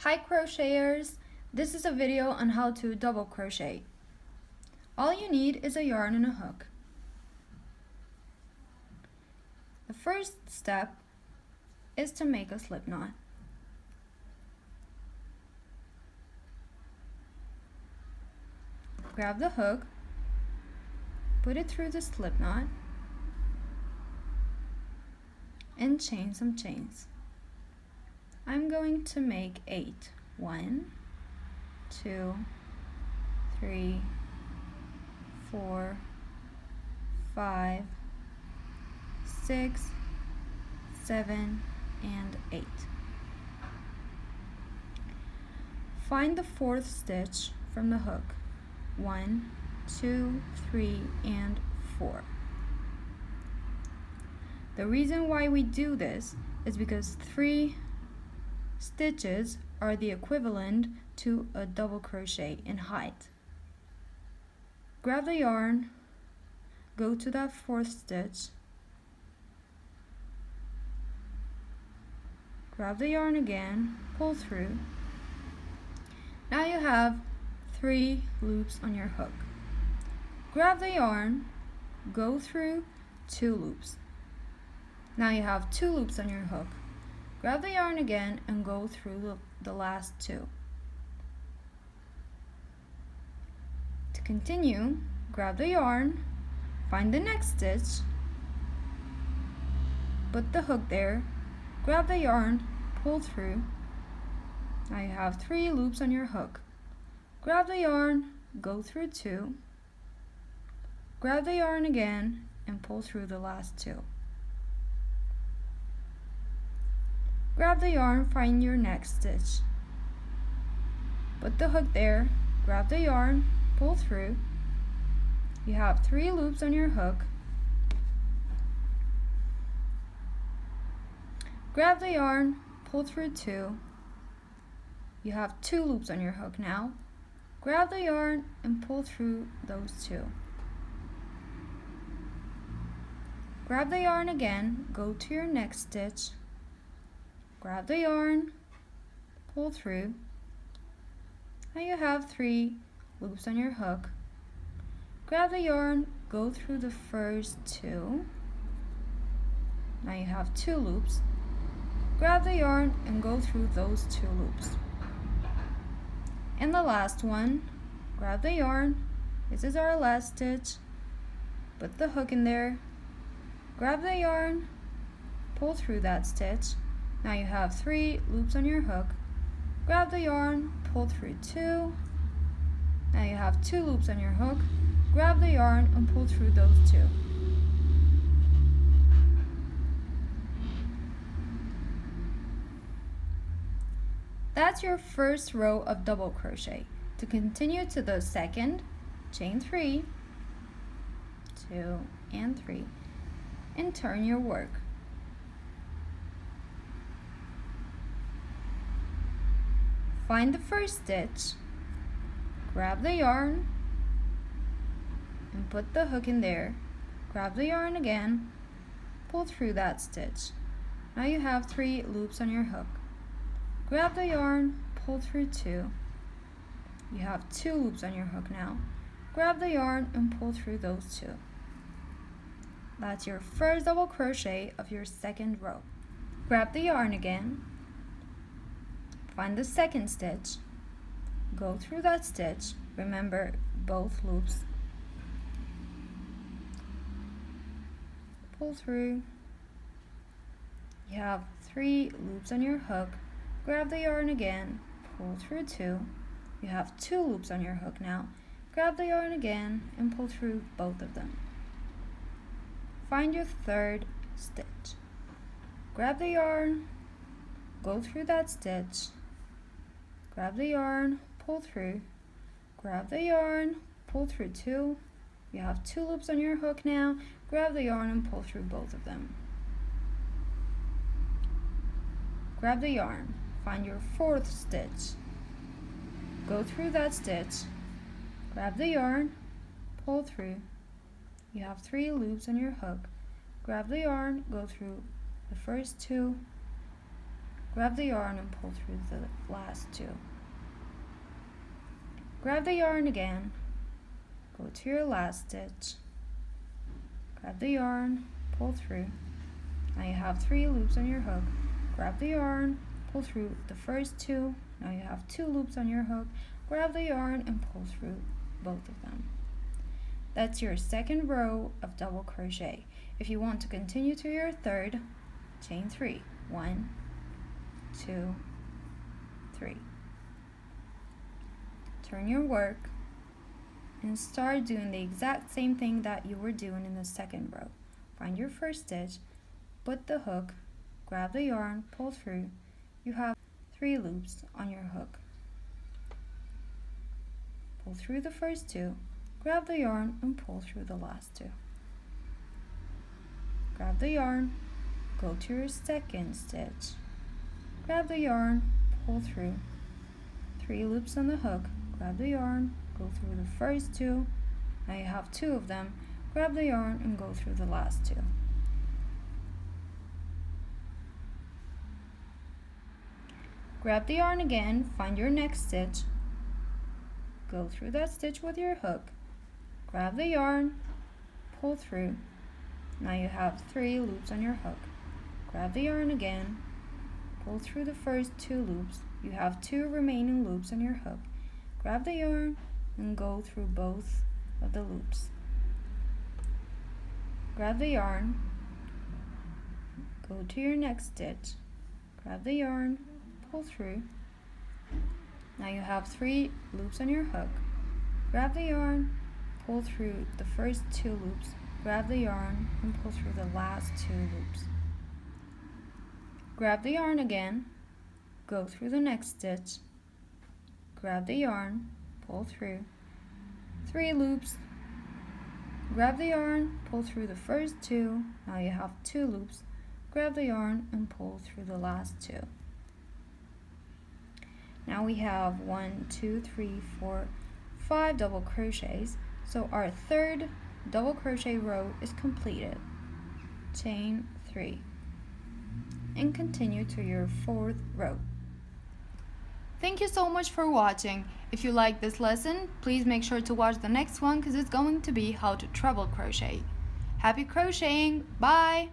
Hi crocheters! This is a video on how to double crochet. All you need is a yarn and a hook. The first step is to make a slip knot. Grab the hook, put it through the slip knot, and chain some chains. I'm going to make 8. 1, 2, 3, 4, 5, 6, 7, and 8. Find the 4th stitch from the hook. 1, 2, 3, and 4. The reason why we do this is because 3 stitches are the equivalent to a double crochet in height. Grab the yarn, go to that 4th stitch, grab the yarn again, pull through. Now you have 3 loops on your hook. Grab the yarn, go through 2 loops. Now you have 2 loops on your hook. Grab the yarn again and go through the last 2. To continue, grab the yarn, find the next stitch, put the hook there, grab the yarn, pull through. Now you have 3 loops on your hook. Grab the yarn, go through 2, grab the yarn again, and pull through the last 2. Grab the yarn, find your next stitch. Put the hook there, grab the yarn, pull through. You have 3 loops on your hook. Grab the yarn, pull through 2. You have 2 loops on your hook now. Grab the yarn and pull through those 2. Grab the yarn again, go to your next stitch. Grab the yarn, pull through. Now you have 3 loops on your hook. Grab the yarn, go through the first 2. Now you have 2 loops. Grab the yarn and go through those 2 loops. And the last one, grab the yarn. This is our last stitch. Put the hook in there. Grab the yarn, pull through that stitch. Now you have 3 loops on your hook. Grab the yarn, pull through 2. Now you have 2 loops on your hook. Grab the yarn and pull through those 2. That's your first row of double crochet. To continue to the second, chain 3, 2, and 3, and turn your work. Find the first stitch, grab the yarn, and put the hook in there. Grab the yarn again, pull through that stitch. Now you have 3 loops on your hook. Grab the yarn, pull through 2. You have 2 loops on your hook now. Grab the yarn and pull through those 2. That's your first double crochet of your second row. Grab the yarn again. Find the second stitch, go through that stitch, remember both loops, pull through. You have 3 loops on your hook, grab the yarn again, pull through 2. You have 2 loops on your hook now, grab the yarn again and pull through both of them. Find your third stitch, grab the yarn, go through that stitch, grab the yarn, pull through, grab the yarn, pull through 2. You have 2 loops on your hook now, grab the yarn and pull through both of them. Grab the yarn, find your 4th stitch, go through that stitch, grab the yarn, pull through. You have 3 loops on your hook, grab the yarn, go through the first 2, grab the yarn and pull through the last 2. Grab the yarn again, go to your last stitch, grab the yarn, pull through. Now you have 3 loops on your hook. Grab the yarn, pull through the first 2. Now you have 2 loops on your hook. Grab the yarn and pull through both of them. That's your second row of double crochet. If you want to continue to your third, chain 3. 1, 2, 3. Turn your work and start doing the exact same thing that you were doing in the second row. Find your first stitch, put the hook, grab the yarn, pull through. You have 3 loops on your hook. Pull through the first 2, grab the yarn and pull through the last 2. Grab the yarn, go to your second stitch, grab the yarn, pull through. 3 loops on the hook, grab the yarn, go through the first 2. Now you have 2 of them. Grab the yarn and go through the last 2. Grab the yarn again, find your next stitch, go through that stitch with your hook, grab the yarn, pull through. Now you have 3 loops on your hook. Grab the yarn again, pull through the first 2 loops. You have 2 remaining loops on your hook. Grab the yarn and go through both of the loops. Grab the yarn, go to your next stitch, grab the yarn, pull through. Now you have 3 loops on your hook. Grab the yarn, pull through the first 2 loops, grab the yarn and pull through the last 2 loops. Grab the yarn again, go through the next stitch, grab the yarn, pull through. 3 loops, grab the yarn, pull through the first 2. Now you have 2 loops. Grab the yarn and pull through the last 2. Now we have 1, 2, 3, 4, 5 double crochets. So our third double crochet row is completed. Chain 3 and continue to your 4th row. Thank you so much for watching. If you like this lesson, please make sure to watch the next one because it's going to be how to treble crochet. Happy crocheting! Bye!